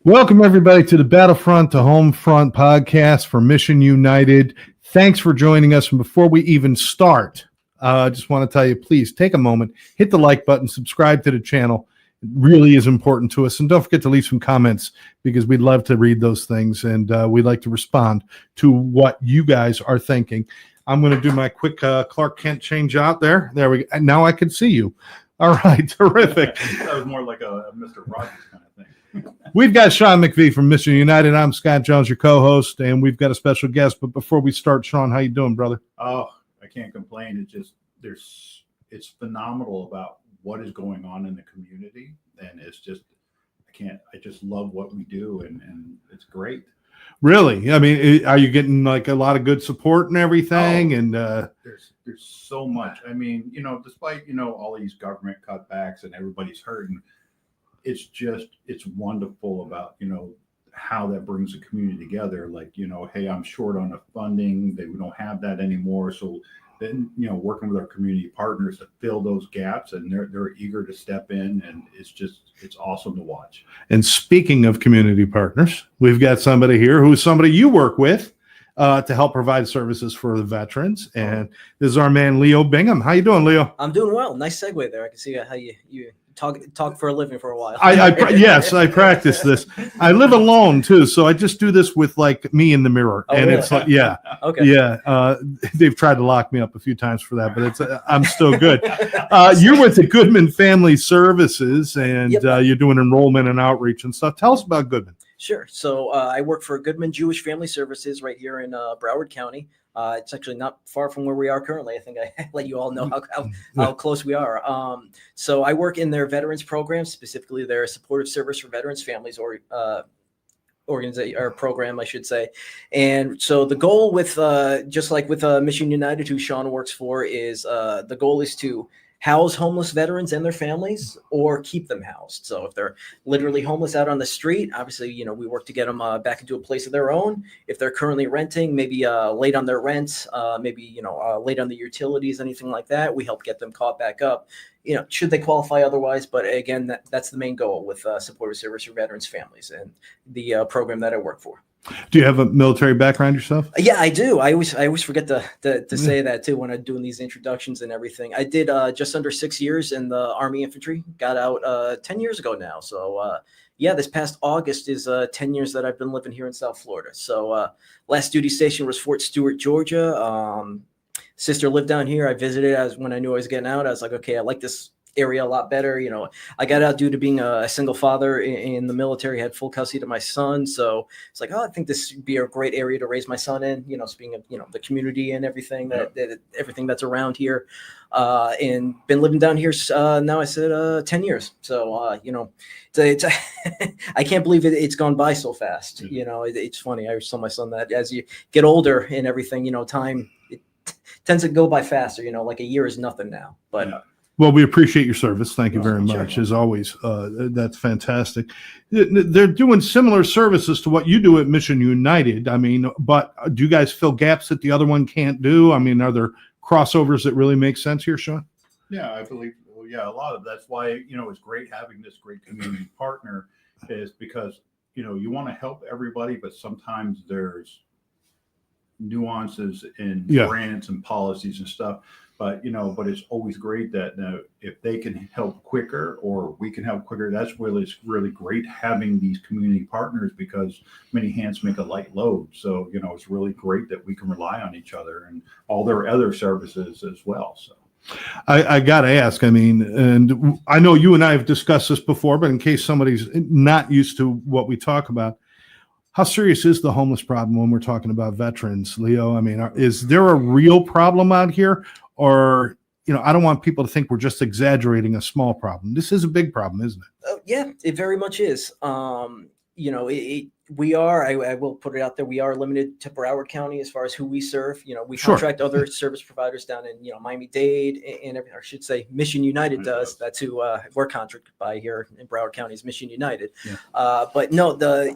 Welcome, everybody, to the Battlefront to Homefront podcast for Mission United. Thanks for joining us. And before we even start, I just want to tell you, please take a moment, hit the like button, subscribe to the channel. It really is important to us. And don't forget to leave some comments because we'd love to read those things. And we'd like to respond to what you guys are thinking. I'm going to do my quick Clark Kent change out there. There we go. Now I can see you. All right. Terrific. That was more like a Mr. Rogers kind of thing. We've got Sean McVie from Mission United. I'm Scott Jones, your co-host, and we've got a special guest. But before we start, Sean, how you doing, brother? Oh, I can't complain. It's just it's phenomenal about what is going on in the community, and I just love what we do, and it's great. Really? I mean, are you getting like a lot of good support and everything? Oh, and there's so much. I mean, despite all these government cutbacks and everybody's hurting, it's wonderful about how that brings the community together. Like, hey, I'm short on the funding. We don't have that anymore. So then, working with our community partners to fill those gaps, and they're eager to step in, and it's awesome to watch. And speaking of community partners, we've got somebody here who's somebody you work with to help provide services for the veterans. And this is our man, Leo Bingham. How you doing, Leo? I'm doing well. Nice segue there. I can see how you talk for a living for a while. Yes, I practice this. I live alone too, so I just do this with like me in the mirror, and really? It's like, yeah, Okay. yeah. They've tried to lock me up a few times for that, but I'm still good. You're with the Goodman Family Services, and Yep. You're doing enrollment and outreach and stuff. Tell us about Goodman. Sure. So I work for Goodman Jewish Family Services right here in Broward County. It's actually not far from where we are currently. I think I let you all know how close we are. So I work in their veterans program, specifically their supportive service for veterans families, or organization or program, I should say. And so the goal with just like with Mission United, who Sean works for, is the goal is to house homeless veterans and their families, or keep them housed. So if they're literally homeless out on the street, obviously, we work to get them back into a place of their own. If they're currently renting, maybe late on their rent, maybe, late on the utilities, anything like that, we help get them caught back up, should they qualify otherwise. But again, that's the main goal with supportive service for veterans families and the program that I work for. Do you have a military background yourself? Yeah, I do. I always forget to say that too when I'm doing these introductions and everything. I did just under 6 years in the Army infantry. Got out 10 years ago now. So yeah, this past August is 10 years that I've been living here in South Florida. So last duty station was Fort Stewart, Georgia. Sister lived down here. I visited when I knew I was getting out. I was like, okay, I like this area a lot better. I got out due to being a single father in the military, had full custody to my son. So it's like, I think this would be a great area to raise my son in, speaking of, the community and everything everything that's around here, and been living down here. Now I said 10 years. So, it's I can't believe it's gone by so fast. It's funny. I always tell my son that as you get older and everything, time it tends to go by faster, like a year is nothing now, but Yeah. Well, we appreciate your service. Thank you very much, Sure. as always. That's fantastic. They're doing similar services to what you do at Mission United. I mean, but do you guys fill gaps that the other one can't do? I mean, are there crossovers that really make sense here, Sean? Yeah, I believe. Well, yeah, a lot of that's why it's great having this great community partner, is because you want to help everybody, but sometimes there's nuances in grants and policies and stuff. But but it's always great that if they can help quicker, or we can help quicker, it's really great having these community partners, because many hands make a light load. So it's really great that we can rely on each other and all their other services as well. So I got to ask, I mean, and I know you and I have discussed this before, but in case somebody's not used to what we talk about, how serious is the homeless problem when we're talking about veterans, Leo? I mean, is there a real problem out here? Or, I don't want people to think we're just exaggerating a small problem. This is a big problem, isn't it? Yeah, it very much is. We are, I will put it out there, we are limited to Broward County as far as who we serve. We contract other service providers down in, Miami-Dade and everything, or I should say Mission United does. That's who we're contracted by here in Broward County, is Mission United. Yeah. But no, the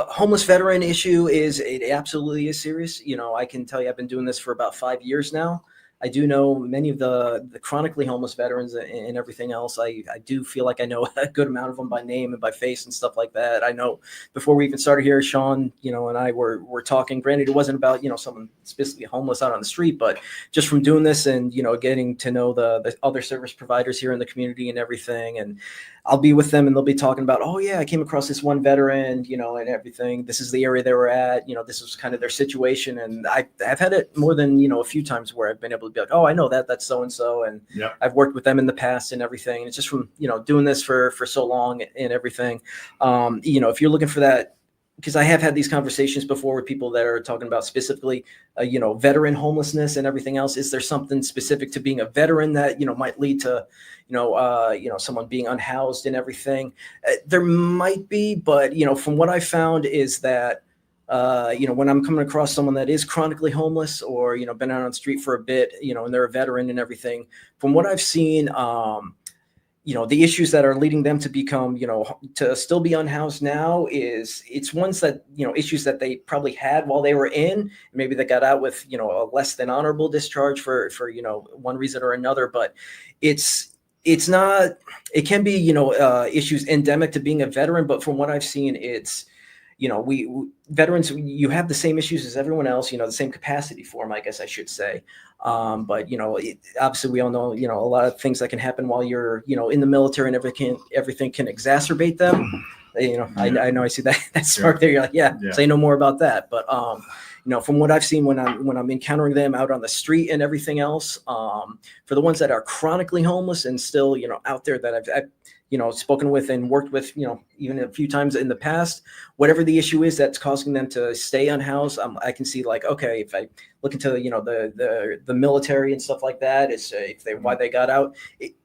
homeless veteran issue it absolutely is serious. I can tell you, I've been doing this for about 5 years now. I do know many of the chronically homeless veterans and everything else. I do feel like I know a good amount of them by name and by face and stuff like that. I know before we even started here, Sean, and I were talking. Granted, it wasn't about someone specifically homeless out on the street, but just from doing this and getting to know the other service providers here in the community and everything. And I'll be with them and they'll be talking about, oh yeah, I came across this one veteran, and everything. This is the area they were at. This was kind of their situation. And I've had it more than a few times where I've been able to be like, oh, I know that's so and so, and Yep. I've worked with them in the past and everything. And it's just from doing this for so long and everything. If you're looking for that, because I have had these conversations before with people that are talking about specifically, veteran homelessness and everything else. Is there something specific to being a veteran that might lead to, someone being unhoused and everything? There might be, but from what I found is that, when I'm coming across someone that is chronically homeless or been out on the street for a bit, and they're a veteran and everything, from what I've seen, the issues that are leading them to become, to still be unhoused now it's ones that, issues that they probably had while they were in. Maybe they got out with, a less than honorable discharge for one reason or another, but it's not, it can be, issues endemic to being a veteran. But from what I've seen, it's, we veterans, you have the same issues as everyone else, the same capacity for them, I guess I should say. But obviously we all know, a lot of things that can happen while you're, in the military, and everything can exacerbate them. I know I see that spark there. You're like, yeah, say no more about that. But, from what I've seen when I'm encountering them out on the street and everything else, for the ones that are chronically homeless and still, out there that I've spoken with and worked with, even a few times in the past, whatever the issue is that's causing them to stay unhoused, I can see like, okay, if I look into, the military and stuff like that, is why they got out,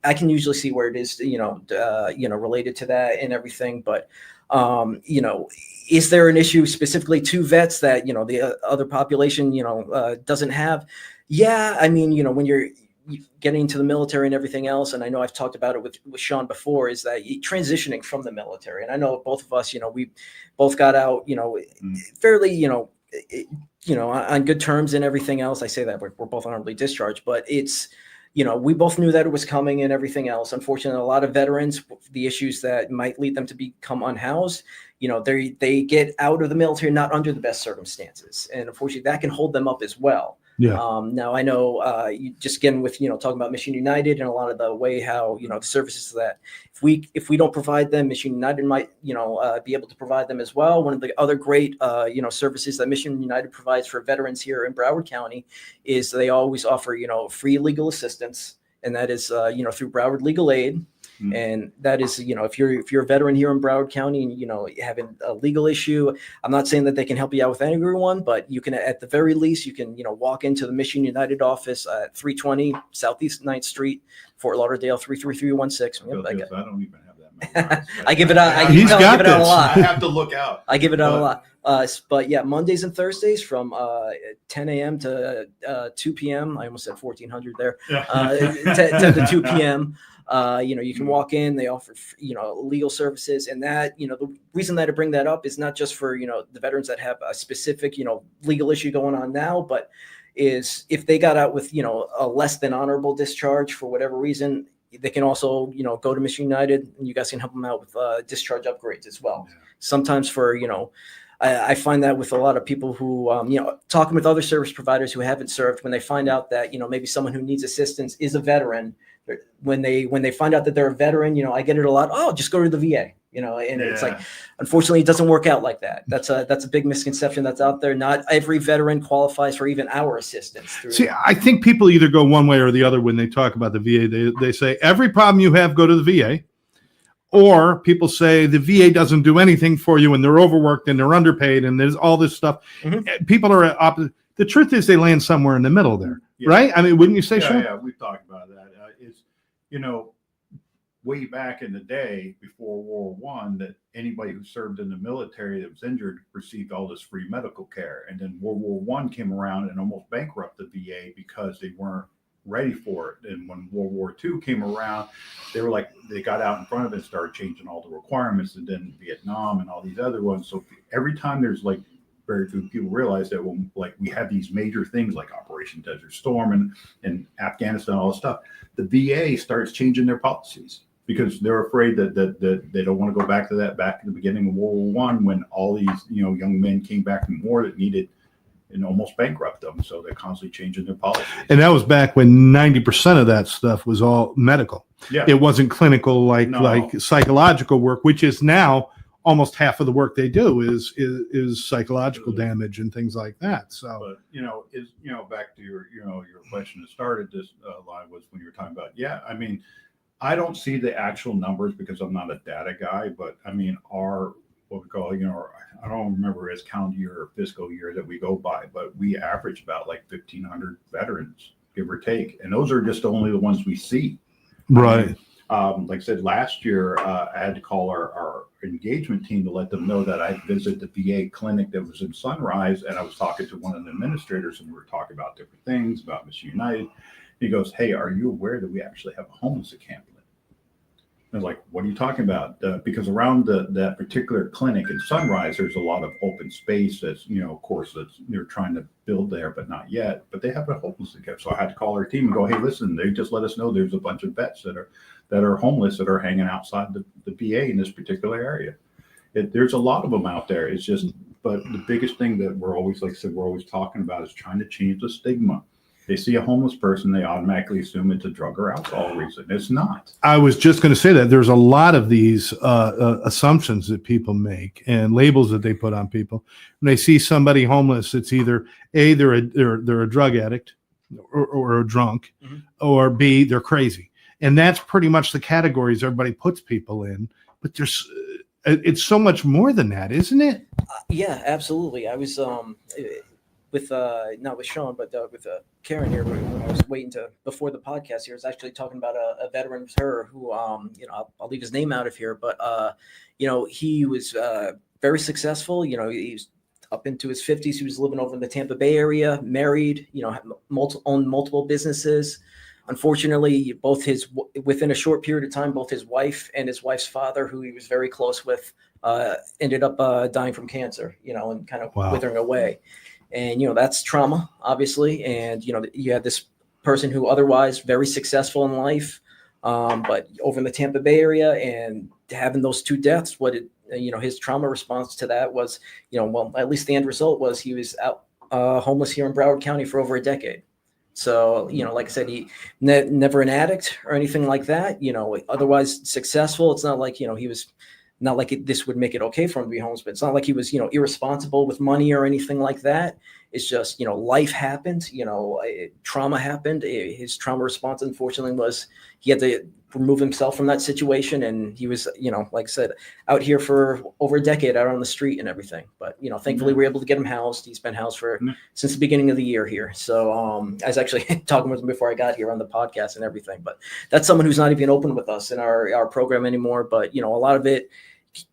I can usually see where it is, related to that and everything. But, is there an issue specifically to vets that, the other population, doesn't have? Yeah. I mean, when you're getting into the military and everything else, and I know I've talked about it with Sean before, is that transitioning from the military. And I know both of us, we both got out, fairly, on good terms and everything else. I say that we're both honorably discharged, but it's, we both knew that it was coming and everything else. Unfortunately, a lot of veterans, the issues that might lead them to become unhoused, they get out of the military not under the best circumstances, and unfortunately that can hold them up as well. Yeah. Now I know, you just again with, talking about Mission United and a lot of the way how, the services that if we don't provide them, Mission United might, be able to provide them as well. One of the other great, services that Mission United provides for veterans here in Broward County is they always offer, free legal assistance. And that is, through Broward Legal Aid. And that is, if you're a veteran here in Broward County and, having a legal issue, I'm not saying that they can help you out with everyone, but you can, at the very least, you can, walk into the Mission United office at 320 Southeast 9th Street, Fort Lauderdale, 33316. I don't even have that. I give it out. I He's give got it out a this. lot. I have to look out. I give it out a lot. But yeah, Mondays and Thursdays from 10 a.m. to 2 p.m. I almost said 1400 there. 10 to 2 p.m. You can walk in, they offer, legal services, and that, the reason that I bring that up is not just for, the veterans that have a specific, legal issue going on now, but is if they got out with, a less than honorable discharge for whatever reason, they can also, go to Mission United and you guys can help them out with discharge upgrades as well. Yeah. Sometimes for, I find that with a lot of people who, talking with other service providers who haven't served, when they find out that, maybe someone who needs assistance is a veteran, when they find out that they're a veteran, I get it a lot. Oh, just go to the VA, and it's like, unfortunately, it doesn't work out like that. That's a big misconception that's out there. Not every veteran qualifies for even our assistance. See, I think people either go one way or the other when they talk about the VA. They say every problem you have, go to the VA. Or people say the VA doesn't do anything for you and they're overworked and they're underpaid and there's all this stuff. Mm-hmm. People are opposite. The truth is they land somewhere in the middle there, right? I mean, wouldn't you say so? Yeah, we've talked about that. It's, way back in the day before World War I, that anybody who served in the military that was injured received all this free medical care. And then World War I came around and almost bankrupted the VA because they weren't ready for it. And when World War II came around, they got out in front of it and started changing all the requirements, and then Vietnam and all these other ones. So every time there's like very few people realize that when like we have these major things like Operation Desert Storm and Afghanistan, all this stuff, the VA starts changing their policies because they're afraid that they don't want to go back to that back in the beginning of World War I when all these young men came back from war that needed and almost bankrupt them. So they're constantly changing their policies. And that was back when 90% of that stuff was all medical. Yeah, it wasn't clinical like psychological work, which is now almost half of the work they do is psychological damage and things like that. So, but back to your question that started this line was when you were talking about, I mean, I don't see the actual numbers because I'm not a data guy, but I mean, our what we call, I don't remember as calendar year or fiscal year that we go by, but we average about like 1,500 veterans, give or take, and those are just only the ones we see. Right. Like I said, last year, I had to call our engagement team to let them know that I visited the VA clinic that was in Sunrise, and I was talking to one of the administrators, and we were talking about different things about Mission United. He goes, "Hey, are you aware that we actually have a homeless encampment?" I was like, "What are you talking about?" Because around that particular clinic in Sunrise, there's a lot of open space that's, of course, that's they're trying to build there, but not yet. But they have a homeless encampment. So I had to call our team and go, "Hey, listen, they just let us know there's a bunch of vets that are homeless that are hanging outside the VA in this particular area." There's a lot of them out there. It's just, but the biggest thing that we're always, like I said, we're always talking about is trying to change the stigma. They see a homeless person, they automatically assume it's a drug or alcohol reason. It's not. I was just going to say that there's a lot of these assumptions that people make and labels that they put on people. When they see somebody homeless, it's either A, they're a drug addict or a drunk, or B, they're crazy. And that's pretty much the categories everybody puts people in. But it's so much more than that, isn't it? Yeah, absolutely. I was with not with Sean, but with Karen here when I was waiting before the podcast here. I was actually talking about a veteran with her who I'll leave his name out of here, but he was very successful. He was up into his 50s. He was living over in the Tampa Bay area, married, owned multiple businesses. Unfortunately, within a short period of time, both his wife and his wife's father, who he was very close with, ended up dying from cancer, and kind of withering away. And, that's trauma, obviously. And, you have this person who otherwise very successful in life, but over in the Tampa Bay area, and having those two deaths, his trauma response to that was, at least the end result was he was out homeless here in Broward County for over a decade. So, like I said, he never an addict or anything like that, otherwise successful. It's not like, he was not like this would make it okay for him to be homeless, but it's not like he was, irresponsible with money or anything like that. It's just, life happened, trauma happened. His trauma response, unfortunately, was he had to remove himself from that situation. And he was, like I said, out here for over a decade out on the street and everything. But, thankfully we were able to get him housed. He's been housed since the beginning of the year here. So I was actually talking with him before I got here on the podcast and everything. But that's someone who's not even open with us in our program anymore. But, a lot of it,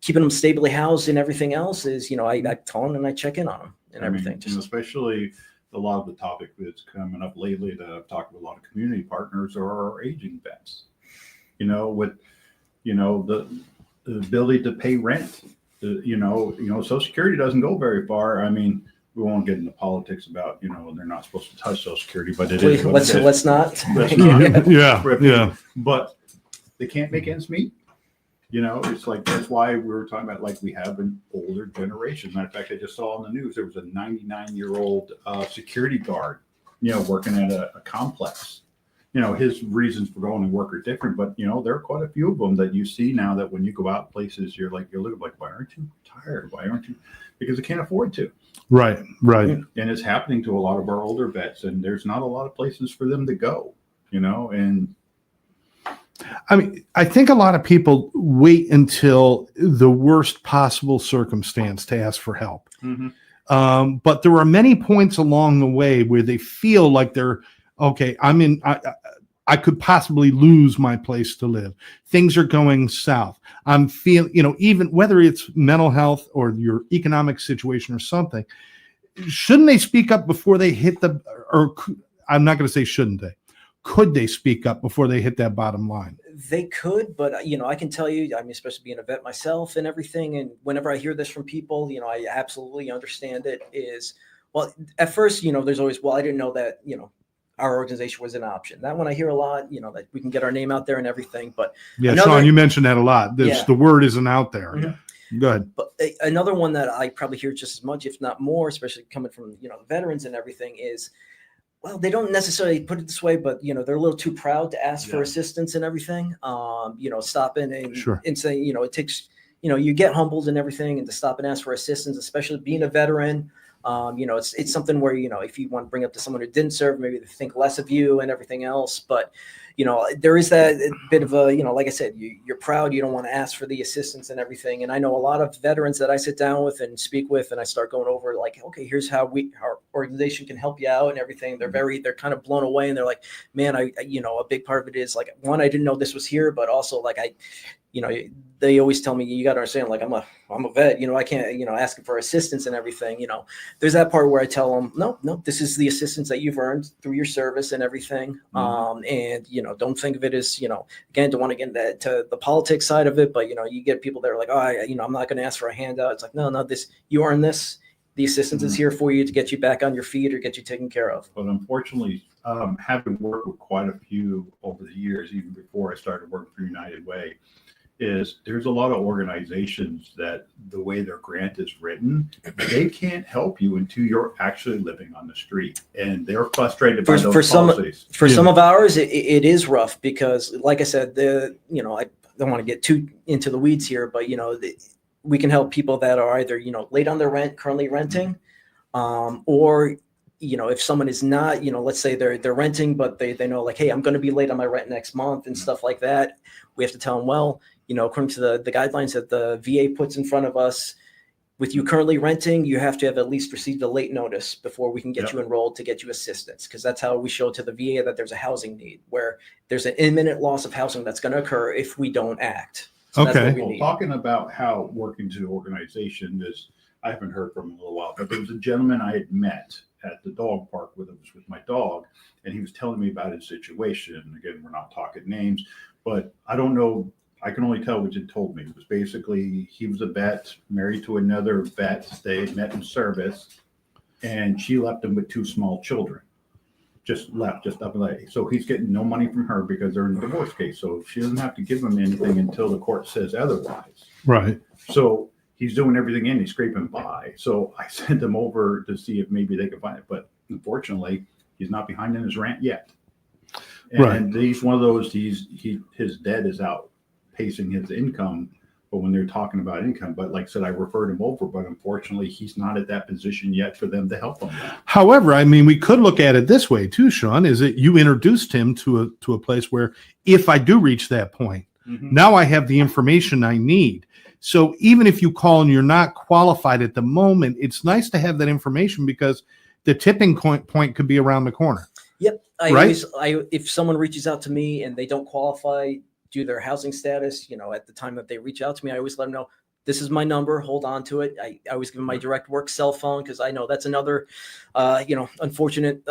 keeping him stably housed and everything else is, I call him and I check in on him and everything. Especially a lot of the topic that's coming up lately that I've talked with a lot of community partners are our aging vets. With the ability to pay rent. Social Security doesn't go very far. I mean, we won't get into politics about they're not supposed to touch Social Security, but it is. Let's not. Yeah. But they can't make ends meet. It's like that's why we were talking about like we have an older generation. Matter of fact, I just saw on the news there was a 99-year-old security guard, working at a complex. His reasons for going to work are different, but there are quite a few of them that you see now that when you go out places, you're looking like, why aren't you tired? Why aren't you? Because they can't afford to. Right. And it's happening to a lot of our older vets, and there's not a lot of places for them to go. And I mean, I think a lot of people wait until the worst possible circumstance to ask for help. Mm-hmm. But there are many points along the way where they feel like they're, okay, I could possibly lose my place to live. Things are going south. I'm feeling, even whether it's mental health or your economic situation or something, shouldn't they speak up before they hit or I'm not going to say shouldn't they? could they speak up before they hit that bottom line? They could, but I can tell you, I mean, especially being a vet myself and everything, and whenever I hear this from people, I absolutely understand it. Is well, at first, there's always, well, I didn't know that, our organization was an option. That one I hear a lot, that we can get our name out there and everything. But yeah, Sean, you mentioned that a lot. The word isn't out there. Mm-hmm. Go ahead. But another one that I probably hear just as much, if not more, especially coming from the veterans and everything, is, well, they don't necessarily put it this way, but they're a little too proud to ask for assistance and everything. Stop in and say, it takes, you get humbled and everything, and to stop and ask for assistance, especially being a veteran. It's something where, if you want to bring up to someone who didn't serve, maybe they think less of you and everything else. But, there is that bit of a, like I said, you're proud, you don't want to ask for the assistance and everything. And I know a lot of veterans that I sit down with and speak with, and I start going over like, okay, here's how our organization can help you out and everything. They're kind of blown away, and they're like, man, a big part of it is like, one, I didn't know this was here, but also like they always tell me, you got to understand, like, I'm a vet, I can't, asking for assistance and everything, there's that part where I tell them, no, this is the assistance that you've earned through your service and everything. And, don't think of it as, again, don't want to get into the politics side of it, but, you get people that are like, I'm not going to ask for a handout. It's like, no, you earn this. The assistance is here for you to get you back on your feet or get you taken care of. But unfortunately, having worked with quite a few over the years, even before I started working for United Way, is there's a lot of organizations that the way their grant is written, they can't help you until you're actually living on the street, and they're frustrated by those policies. Some of ours, it is rough because, like I said, I don't want to get too into the weeds here, but we can help people that are either late on their rent, currently renting, or if someone is not, let's say they're renting, but they know like, hey, I'm going to be late on my rent next month and stuff like that. We have to tell them, well, according to the guidelines that the VA puts in front of us, with you currently renting, you have to have at least received a late notice before we can get you enrolled to get you assistance. Because that's how we show to the VA that there's a housing need, where there's an imminent loss of housing that's going to occur if we don't act. So okay. Well, talking about how working to the organization is, I haven't heard from him in a little while, but there was a gentleman I had met at the dog park with my dog, and he was telling me about his situation. Again, we're not talking names, but I don't know. I can only tell what you told me. It was basically he was a vet, married to another vet. They had met in service, and she left him with 2 small children. Just up and left. So he's getting no money from her because they're in a divorce case. So she doesn't have to give him anything until the court says otherwise. Right. So he's doing everything in. He's scraping by. So I sent him over to see if maybe they could find it. But unfortunately, he's not behind in his rent yet. And he's one of those. His debt is out pacing his income, but when they're talking about income, but like I said, I referred him over, but unfortunately he's not at that position yet for them to help him. However, I mean, we could look at it this way too, Sean, is that you introduced him to a place where if I do reach that point, now I have the information I need. So even if you call and you're not qualified at the moment, it's nice to have that information because the tipping point could be around the corner. Yep. If someone reaches out to me and they don't qualify due to their housing status, at the time that they reach out to me, I always let them know, this is my number, hold on to it. I always give them my direct work cell phone, because I know that's another, unfortunate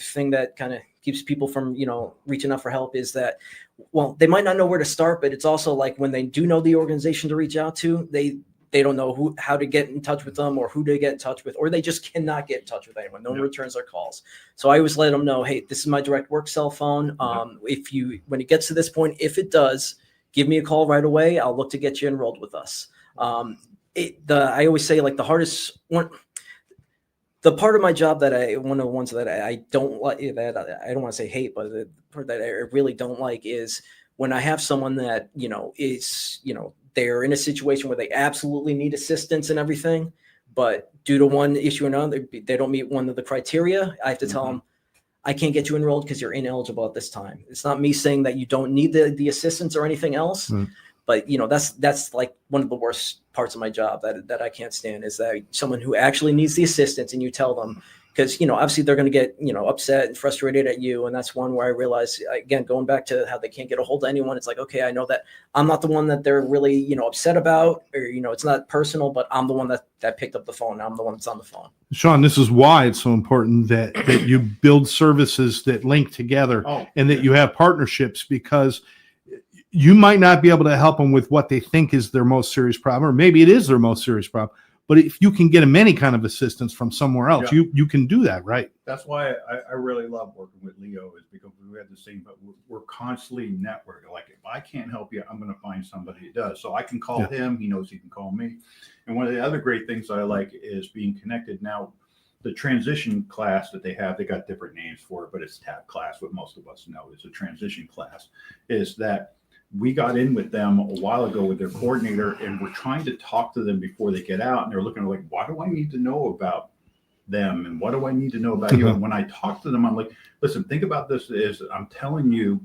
thing that kind of keeps people from, reaching out for help, is that, well, they might not know where to start, but it's also like when they do know the organization to reach out to, they don't know how to get in touch with them or who to get in touch with, or they just cannot get in touch with anyone. No one returns their calls. So I always let them know, hey, this is my direct work cell phone. When it gets to this point, if it does, give me a call right away. I'll look to get you enrolled with us. I always say, like, the hardest one, the part of my job one of the ones that I don't like, that I don't want to say hate, but the part that I really don't like is when I have someone that, is, they're in a situation where they absolutely need assistance and everything, but due to one issue or another, they don't meet one of the criteria. I have to tell them, I can't get you enrolled because you're ineligible at this time. It's not me saying that you don't need the assistance or anything else, but that's like one of the worst parts of my job that I can't stand, is that someone who actually needs the assistance and you tell them, because, obviously they're going to get, upset and frustrated at you. And that's one where I realize, again, going back to how they can't get a hold of anyone, it's like, okay, I know that I'm not the one that they're really, upset about, or, it's not personal, but I'm the one that picked up the phone. I'm the one that's on the phone. Sean, this is why it's so important that you build services that link together and that you have partnerships, because you might not be able to help them with what they think is their most serious problem, or maybe it is their most serious problem. But if you can get them any kind of assistance from somewhere else, you can do that, right? That's why I really love working with Leo, is because we have the same, but we're constantly networking. Like, if I can't help you, I'm going to find somebody who does. So I can call him. He knows he can call me. And one of the other great things I like is being connected. Now, the transition class that they have, they got different names for it, but it's TAP class. What most of us know is a transition class, is that we got in with them a while ago with their coordinator, and we're trying to talk to them before they get out. And they're looking like, why do I need to know about them? And what do I need to know about you? And when I talk to them, I'm like, listen, think about this is I'm telling you,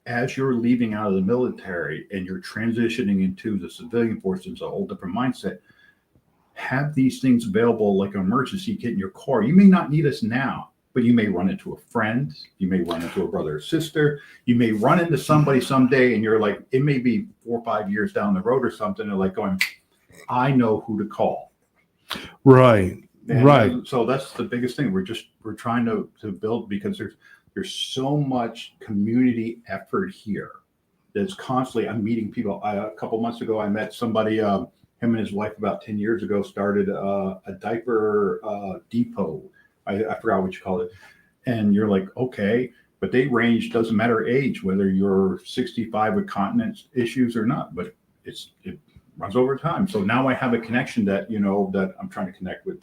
as you're leaving out of the military and you're transitioning into the civilian force, it's a whole different mindset. Have these things available like an emergency kit in your car. You may not need us now, but you may run into a friend, you may run into a brother or sister, you may run into somebody someday, and you're like, it may be 4 or 5 years down the road or something, and like going, I know who to call. Right. And right. So that's the biggest thing. We're trying to build, because there's so much community effort here. That's constantly, I'm meeting people. A couple months ago, I met somebody, him and his wife about 10 years ago started a diaper depot. I forgot what you call it. And you're like, okay, but they range, doesn't matter age, whether you're 65 with continence issues or not, but it runs over time. So now I have a connection that, that I'm trying to connect with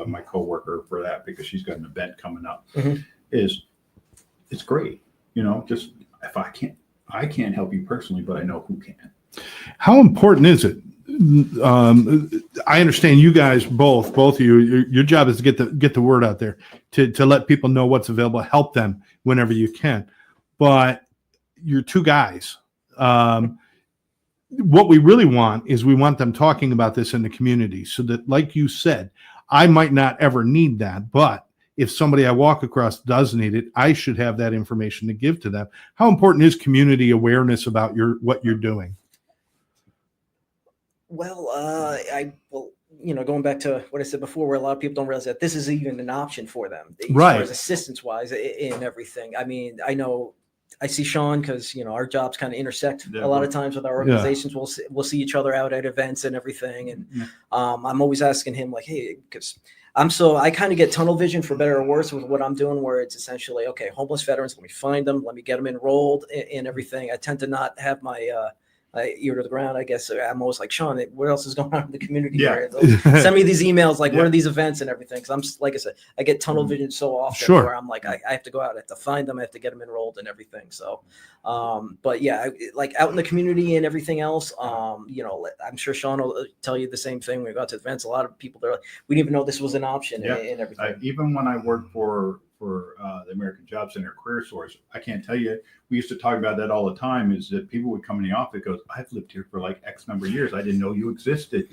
my coworker for that, because she's got an event coming up. It's great. Just if I can't help you personally, but I know who can. How important is it? I understand you guys both of you. Your job is to get the word out there, to let people know what's available, help them whenever you can. But you're two guys. What we really want is we want them talking about this in the community, so that, like you said, I might not ever need that, but if somebody I walk across does need it, I should have that information to give to them. How important is community awareness about what you're doing? Well, going back to what I said before, where a lot of people don't realize that this is even an option for them, as far as assistance-wise in everything. I mean, I know I see Sean because, our jobs kind of intersect a lot of times with our organizations. We'll see each other out at events and everything. And I'm always asking him, like, hey, because I kind of get tunnel vision, for better or worse, with what I'm doing, where it's essentially, okay, homeless veterans, let me find them, let me get them enrolled in everything. I tend to not have my ear to the ground, I guess. I'm always like, Sean, what else is going on in the community? Send me these emails, like, where are these events and everything? Because I'm like I said, I get tunnel vision so often, where I'm like, I have to go out, I have to find them, I have to get them enrolled and everything. So, but yeah, like out in the community and everything else, I'm sure Sean will tell you the same thing. When we go out to events, a lot of people, they're like, we didn't even know this was an option and everything. Even when I worked for the American Job Center Career Source, I can't tell you, we used to talk about that all the time, is that people would come in the office, goes, I've lived here for like X number of years, I didn't know you existed.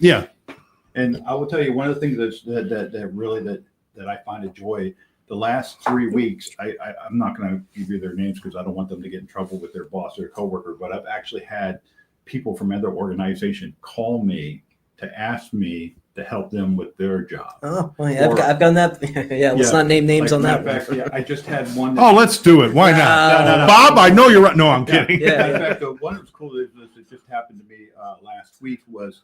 And I will tell you, one of the things that I find a joy, the last 3 weeks, I'm not going to give you their names because I don't want them to get in trouble with their boss or coworker, but I've actually had people from other organizations call me to ask me to help them with their job. Oh, well, yeah, I've done that. Let's not name names on that. Fact, I just had one. Let's do it. Why not? No. Bob, I know you're right. No, I'm kidding. In fact, one that was cool that just happened to me last week was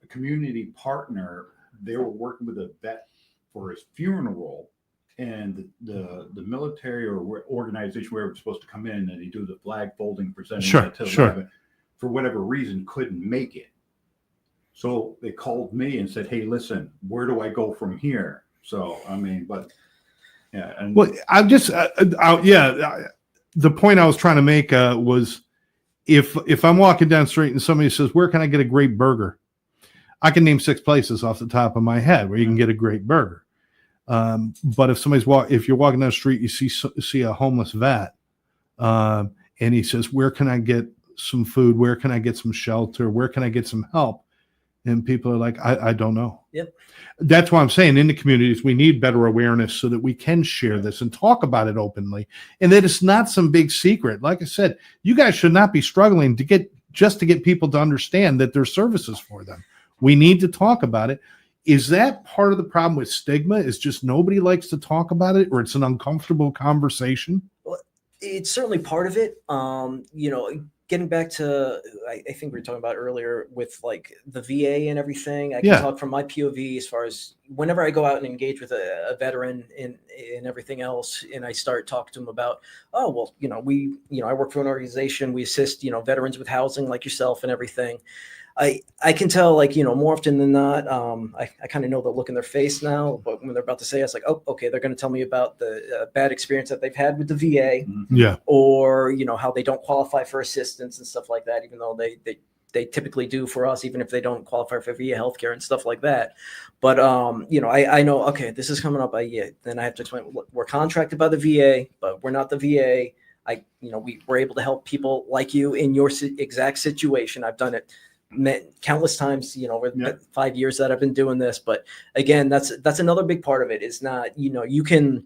a community partner. They were working with a vet for his funeral, and the military or organization where it was supposed to come in and they do the flag folding, presenting it to them, for whatever reason couldn't make it. So they called me and said, hey, listen, where do I go from here? So, I mean, but yeah. And well, I'm just, the point I was trying to make was if I'm walking down the street and somebody says, where can I get a great burger? I can name 6 places off the top of my head where you can get a great burger. But if you're walking down the street, you see a homeless vet, and he says, where can I get some food? Where can I get some shelter? Where can I get some help? And people are like, I don't know. Yep. That's why I'm saying in the communities, we need better awareness so that we can share this and talk about it openly. And that it's not some big secret. Like I said, you guys should not be struggling to get people to understand that there's services for them. We need to talk about it. Is that part of the problem with stigma? Is just nobody likes to talk about it, or it's an uncomfortable conversation? Well, it's certainly part of it. Getting back to, I think we were talking about earlier with like the VA and everything. I can talk from my POV as far as whenever I go out and engage with a veteran and everything else, and I start talking to them about, I work for an organization, we assist, veterans with housing like yourself and everything. I can tell, like, more often than not, I kind of know the look in their face now, but when they're about to say, it's like, oh, okay, they're going to tell me about the bad experience that they've had with the VA, or, how they don't qualify for assistance and stuff like that, even though they typically do for us, even if they don't qualify for VA healthcare and stuff like that. But, I know, okay, this is coming up. Then I have to explain, look, we're contracted by the VA, but we're not the VA. We're able to help people like you in your exact situation. I've done it countless times, over the 5 years that I've been doing this. But again, that's another big part of it is not, you can,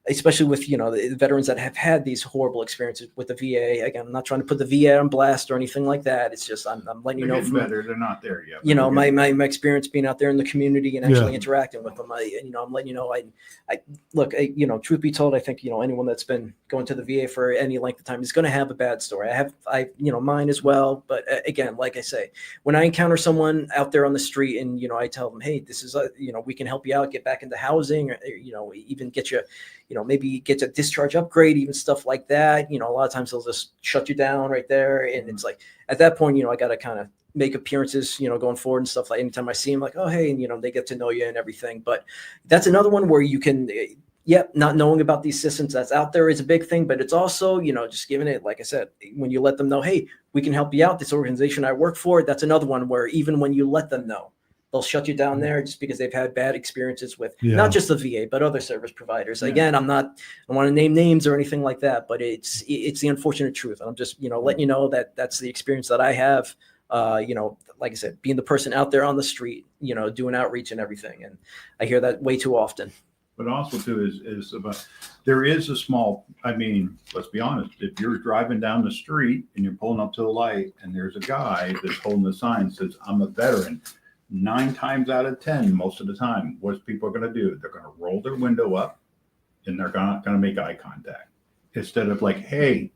especially with, the veterans that have had these horrible experiences with the VA. Again, I'm not trying to put the VA on blast or anything like that. It's just, I'm letting you know from better. They're not there yet. My experience being out there in the community and actually interacting with them. I'm letting you know, I look, truth be told, I think, anyone that's been going to the VA for any length of time is going to have a bad story. I mine as well. But again, like I say, when I encounter someone out there on the street and, I tell them, hey, this is, we can help you out, get back into housing, or, even get you, maybe get a discharge upgrade, even stuff like that. A lot of times they'll just shut you down right there. And it's like, at that point, I got to kind of make appearances, going forward and stuff. Like anytime I see them, like, oh, hey, and they get to know you and everything. But that's another one where you can, not knowing about the assistance that's out there is a big thing, but it's also, just giving it, like I said, when you let them know, hey, we can help you out. This organization I work for, that's another one where even when you let them know, they'll shut you down there just because they've had bad experiences with not just the VA, but other service providers. Again, I don't want to name names or anything like that, but it's the unfortunate truth. And I'm just, letting you know that that's the experience that I have, like I said, being the person out there on the street, doing outreach and everything. And I hear that way too often. But also too is about, there is a small, let's be honest, if you're driving down the street and you're pulling up to the light and there's a guy that's holding the sign that says, I'm a veteran, 9 times out of 10, most of the time, what people are going to do, they're going to roll their window up and they're going to make eye contact instead of like, hey,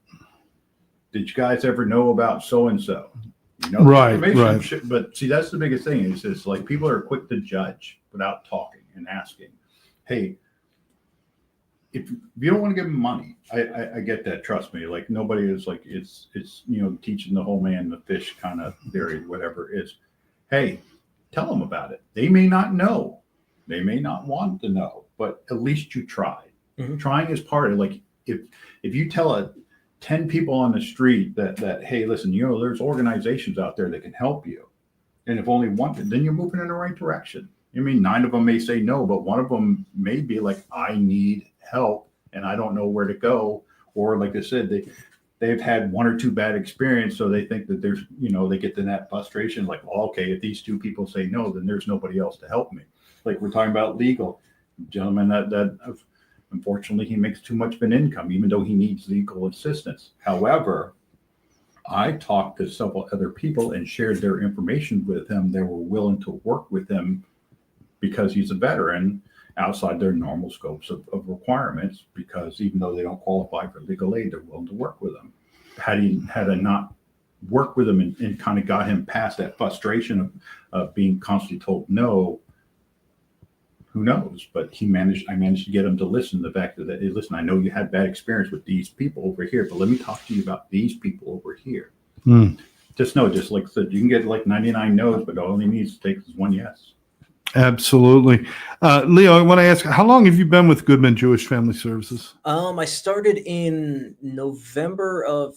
did you guys ever know about so-and-so? Right. But see, that's the biggest thing is it's like people are quick to judge without talking and asking, hey, if you don't want to give them money, I get that. Trust me. Like nobody is like, it's teaching the whole man the fish kind of theory, whatever it is. Hey, tell them about it. They may not know. They may not want to know, but at least you tried. Mm-hmm. Trying is part of like, if you tell 10 people on the street that, hey, listen, there's organizations out there that can help you. And if only one, then you're moving in the right direction. 9 of them may say no, but one of them may be like, I need help and I don't know where to go. Or like I said, they've had 1 or 2 bad experiences. So they think that there's, they get to that frustration, like, well, okay, if these 2 people say no, then there's nobody else to help me. Like we're talking about legal gentleman that unfortunately he makes too much of an income, even though he needs legal assistance. However, I talked to several other people and shared their information with him. They were willing to work with him because he's a veteran outside their normal scopes of requirements, because even though they don't qualify for legal aid, they're willing to work with him. Had I not worked with him and kind of got him past that frustration of being constantly told no, who knows? But I managed to get him to listen to the fact that, hey, listen, I know you had bad experience with these people over here, but let me talk to you about these people over here. Just like I said, you can get like 99 no's, but all he needs to take is 1 yes. Absolutely. Leo, I want to ask, how long have you been with Goodman Jewish Family Services? I started in November of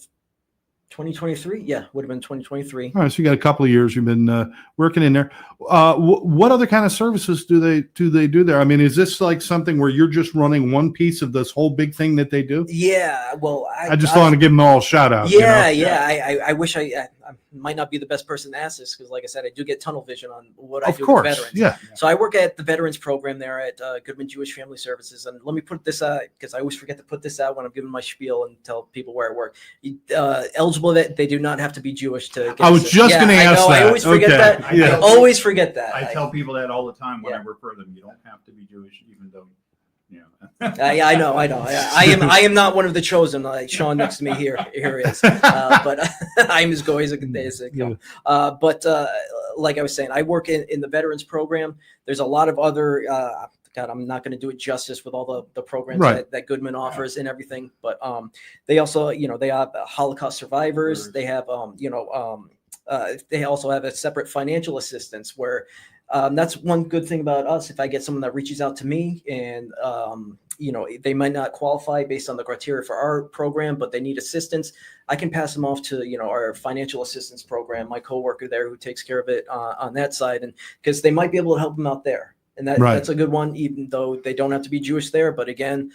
2023. Yeah, would have been 2023. All right, so you got a couple of years you've been working in there. What other kind of services do they do there? Is this like something where you're just running one piece of this whole big thing that they do? Yeah, well, I just want to give them all a shout out. Yeah. I wish I I might not be the best person to ask this because, like I said, I do get tunnel vision on what I Of do course, with veterans. yeah. So I work at the veterans program there at Goodman Jewish Family Services. And let me put this out because I always forget to put this out when I'm giving my spiel and tell people where I work. Eligible that they do not have to be Jewish to get I was just going to I ask know, that. I always forget that. Yeah. I always forget that. I tell people that all the time when Yeah. I refer them. You don't have to be Jewish, even though, you know. Yeah, I know. I am not one of the chosen. Sean next to me here is, but I'm as goy as it can go. But like I was saying, I work in the veterans program. There's a lot of other. God, I'm not going to do it justice with all the programs that Goodman offers and everything. But they also, they have Holocaust survivors. They have, they also have a separate financial assistance where. That's one good thing about us. If I get someone that reaches out to me and, they might not qualify based on the criteria for our program, but they need assistance, I can pass them off to, our financial assistance program, my coworker there who takes care of it on that side. And because they might be able to help them out there. And that's a good one, even though they don't have to be Jewish there. But again,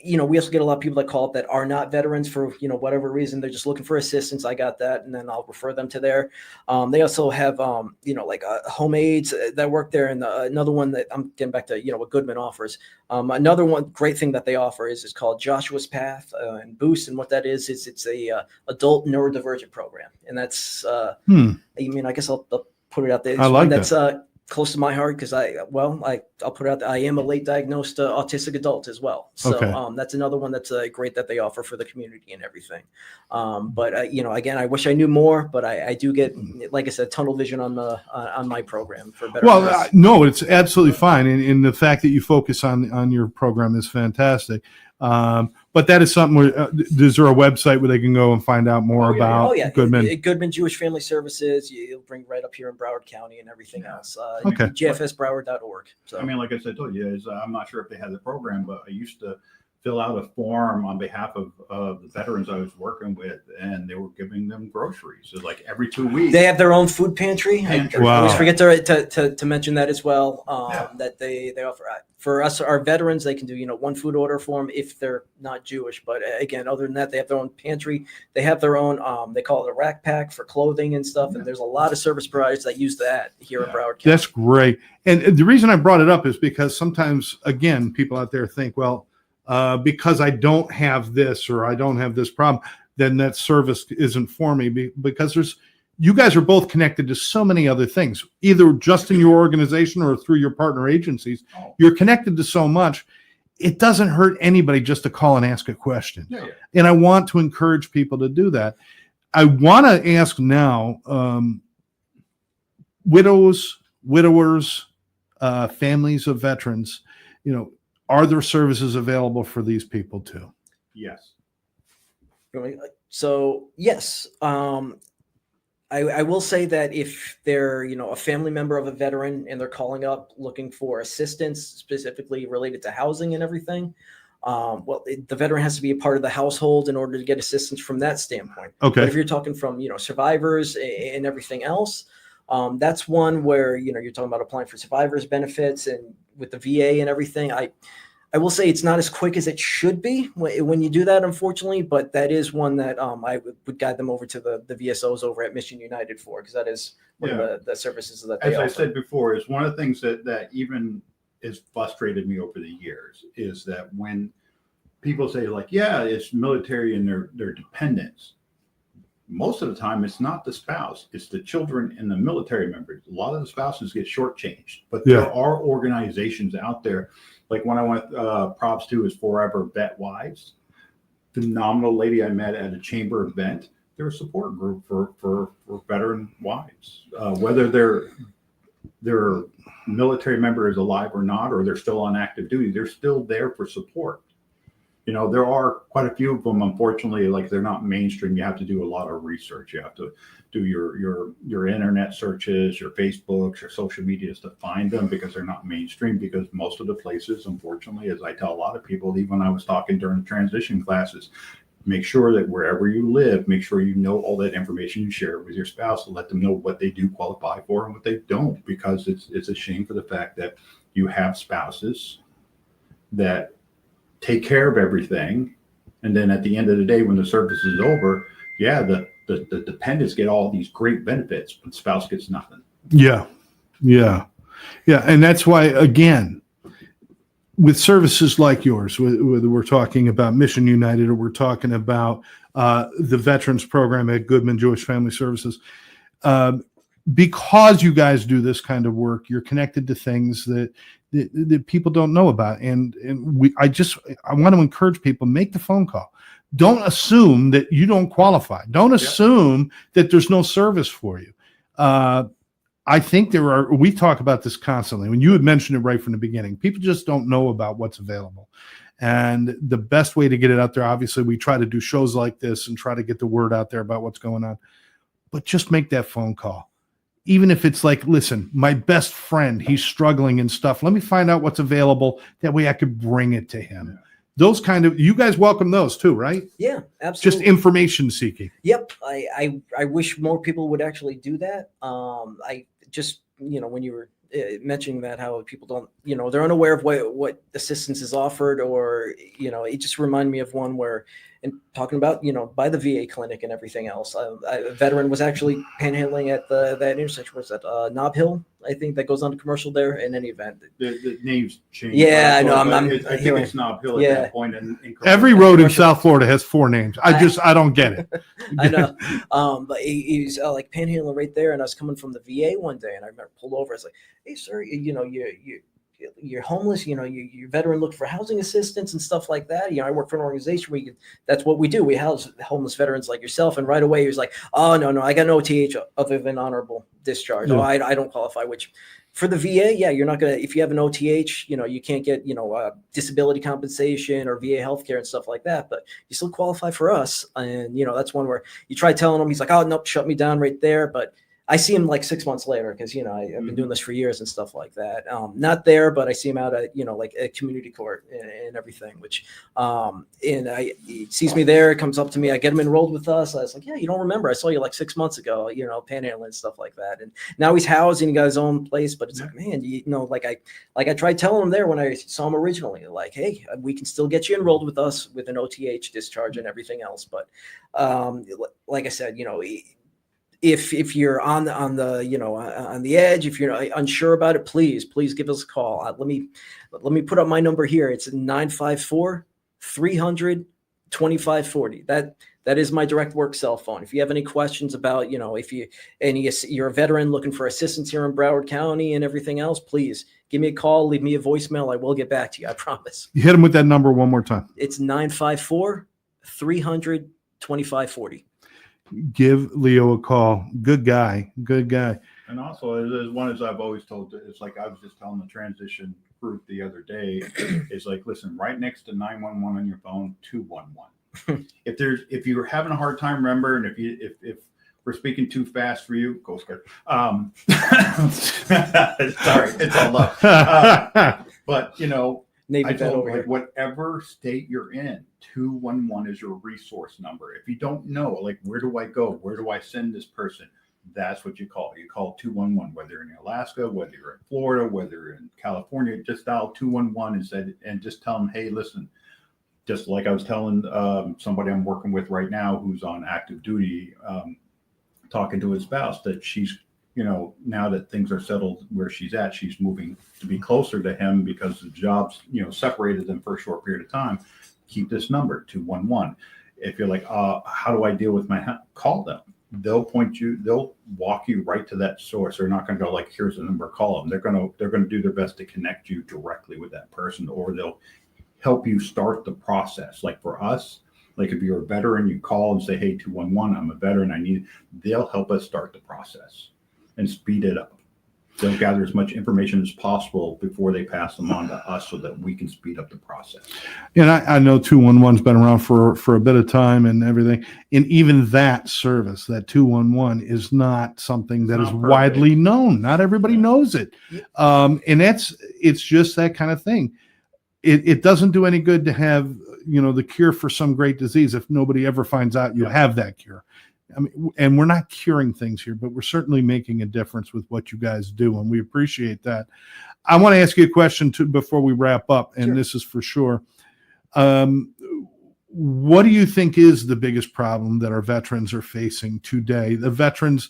we also get a lot of people that call up that are not veterans for, whatever reason. They're just looking for assistance. I got that. And then I'll refer them to there. They also have, like home aides that work there. And another one that I'm getting back to, what Goodman offers. Another one great thing that they offer is called Joshua's Path and Boost. And what that is it's a adult neurodivergent program. And that's, I guess I'll put it out there. It's I like that's, that. Close to my heart because I'll put it out that I am a late diagnosed autistic adult as well. So that's another one that's great that they offer for the community and everything. But again, I wish I knew more, but I do get, like I said, tunnel vision on my program for better. Well, no, it's absolutely fine. And the fact that you focus on your program is fantastic. But that is something where, is there a website where they can go and find out more about Goodman? Goodman Jewish Family Services. You'll bring right up here in Broward County and everything else. Okay. JFSBroward.org. So. I mean, like I said, I told you, I'm not sure if they had the program, but I used to fill out a form on behalf of the veterans I was working with, and they were giving them groceries. So like every 2 weeks. They have their own food pantry. I always forget to mention that as well, that they offer. For us, our veterans, they can do, one food order form if they're not Jewish. But again, other than that, they have their own pantry. They have their own, they call it a rack pack for clothing and stuff. And there's a lot of service providers that use that here in Broward County. That's great. And the reason I brought it up is because sometimes, again, people out there think, well, because I don't have this or I don't have this problem, then that service isn't for me. Because you guys are both connected to so many other things, either just in your organization or through your partner agencies. You're connected to so much. It doesn't hurt anybody just to call and ask a question. Yeah. And I want to encourage people to do that. I want to ask now, widowers, families of veterans, are there services available for these people too? Yes. So yes, I will say that if they're, a family member of a veteran and they're calling up looking for assistance specifically related to housing and everything, the veteran has to be a part of the household in order to get assistance from that standpoint. Okay. But if you're talking from, survivors and everything else, that's one where, you're talking about applying for survivors benefits and with the VA and everything. I will say it's not as quick as it should be when you do that, unfortunately, but that is one that I would guide them over to the VSOs over at Mission United for, because that is one of the services that they offer. As I said before, is one of the things that even has frustrated me over the years is that when people say like, yeah, it's military and their dependents, most of the time it's not the spouse, it's the children and the military members. A lot of the spouses get shortchanged, but there are organizations out there. Like one I want props to is Forever Vet Wives. Phenomenal lady I met at a chamber event. They're a support group for veteran wives, whether their military member is alive or not, or they're still on active duty. They're still there for support. There are quite a few of them. Unfortunately, like they're not mainstream. You have to do a lot of research. You have to do your internet searches, your Facebooks, your social medias to find them because they're not mainstream. Because most of the places, unfortunately, as I tell a lot of people, even when I was talking during the transition classes, make sure that wherever you live, make sure you know all that information you share with your spouse to let them know what they do qualify for and what they don't. Because it's a shame for the fact that you have spouses that take care of everything, and then at the end of the day when the service is over, the dependents get all these great benefits, but the spouse gets nothing. Yeah. And that's why, again, with services like yours, whether we're talking about Mission United or we're talking about the Veterans Program at Goodman Jewish Family Services, because you guys do this kind of work, you're connected to things that people don't know about. And I want to encourage people, make the phone call. Don't assume that you don't qualify. Don't assume that there's no service for you. I think we talk about this constantly. When you had mentioned it right from the beginning, people just don't know about what's available. And the best way to get it out there, obviously, we try to do shows like this and try to get the word out there about what's going on. But just make that phone call. Even if it's like, listen, my best friend, he's struggling and stuff. Let me find out what's available. That way I could bring it to him. Those kind of, you guys welcome those too, right? Yeah, absolutely. Just information seeking. Yep. I wish more people would actually do that. I just, when you were mentioning that, how people don't, they're unaware of what assistance is offered, or, it just reminded me of one where, and talking about, by the VA clinic and everything else, a veteran was actually panhandling at that intersection. Was that Nob Hill? I think that goes on to commercial there. In any event, the names change. Yeah, I know. I think it's Nob Hill at that point. And every road in South Florida has 4 names. I don't get it. I know. But he's like panhandling right there, and I was coming from the VA one day, and I remember pulled over. I was like, "Hey, sir, you're homeless, you're veteran looking for housing assistance and stuff like that. I work for an organization where that's what we do. We house homeless veterans like yourself." And right away he was like, "Oh, no, I got no OTH other than honorable discharge. Yeah. Oh, I don't qualify," which for the VA, you're not going to, if you have an OTH, you can't get, disability compensation or VA healthcare and stuff like that, but you still qualify for us. And, that's one where you try telling him, he's like, "Oh, nope, shut me down right there." But I see him like 6 months later because, I've been doing this for years and stuff like that. Not there, but I see him out at, like at community court and everything, which, he sees me there, comes up to me. I get him enrolled with us. I was like, "Yeah, you don't remember. I saw you like 6 months ago, panhandling and stuff like that." And now he's housing, he got his own place, but it's like, man, I tried telling him there when I saw him originally, like, "Hey, we can still get you enrolled with us with an OTH discharge and everything else." But, like I said, if you're on the edge, if you're unsure about it, please give us a call. Let me put up my number here. It's 954-300-2540. That is my direct work cell phone. If you have any questions about, if you're a veteran looking for assistance here in Broward County and everything else, please give me a call, leave me a voicemail. I will get back to you. I promise. You hit them with that number one more time. It's 954-300-2540. Give Leo a call. Good guy. And also, as one as I've always told, it's like I was just telling the transition group the other day, is like, listen, right next to 911 on your phone, 211. If you're having a hard time remembering, if we're speaking too fast for you, go scared. Sorry, it's all love. But Navy I told over them, here. whatever state you're in, 211 is your resource number. If you don't know, like, where do I go? Where do I send this person? That's what you call. You call 211, whether you're in Alaska, whether you're in Florida, whether you're in California, just dial 211 and just tell them, "Hey, listen," just like I was telling somebody I'm working with right now who's on active duty, talking to his spouse, that she's, now that things are settled where she's at, she's moving to be closer to him because the jobs, separated them for a short period of time. Keep this number, 211. If you're like, how do I deal with call them. They'll walk you right to that source. They're not going to go like, "Here's the number, call them." They're going to do their best to connect you directly with that person, or they'll help you start the process. Like for us, like if you're a veteran, you call and say, "Hey, 211, I'm a veteran, they'll help us start the process and speed it up. They'll gather as much information as possible before they pass them on to us so that we can speed up the process. And I know 211's been around for a bit of time and everything. And even that service, that 211, is not something that is widely known. Not everybody knows it. And it's just that kind of thing. It doesn't do any good to have, the cure for some great disease if nobody ever finds out you have that cure. I mean, and we're not curing things here, but we're certainly making a difference with what you guys do, and we appreciate that. I want to ask you a question too before we wrap up, and This is for sure. what do you think is the biggest problem that our veterans are facing today? The veterans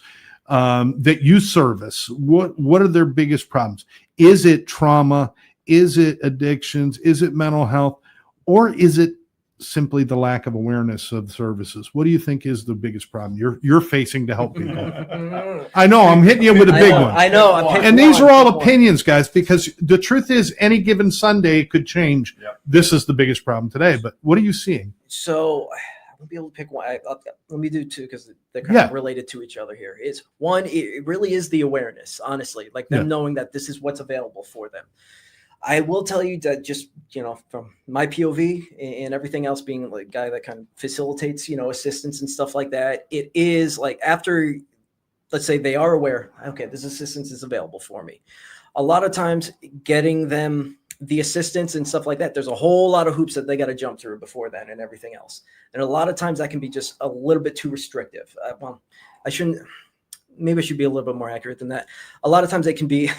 that you service, what are their biggest problems? Is it trauma? Is it addictions? Is it mental health? Or is it simply the lack of awareness of services? What do you think is the biggest problem you're facing to help people? I know I'm hitting you with a big one. I know. And these are all opinions, guys, because the truth is any given Sunday it could change. Yep. This is the biggest problem today. But what are you seeing? So I won't be able to pick one. Let me do two because they're kind of related to each other here. It's one, it really is the awareness, honestly, like them knowing that this is what's available for them. I will tell you that just, from my POV and everything else, being like a guy that kind of facilitates, assistance and stuff like that, it is like after, let's say they are aware, okay, this assistance is available for me. A lot of times getting them the assistance and stuff like that, there's a whole lot of hoops that they got to jump through before then and everything else. And a lot of times that can be just a little bit too restrictive. Maybe I should be a little bit more accurate than that. A lot of times that can be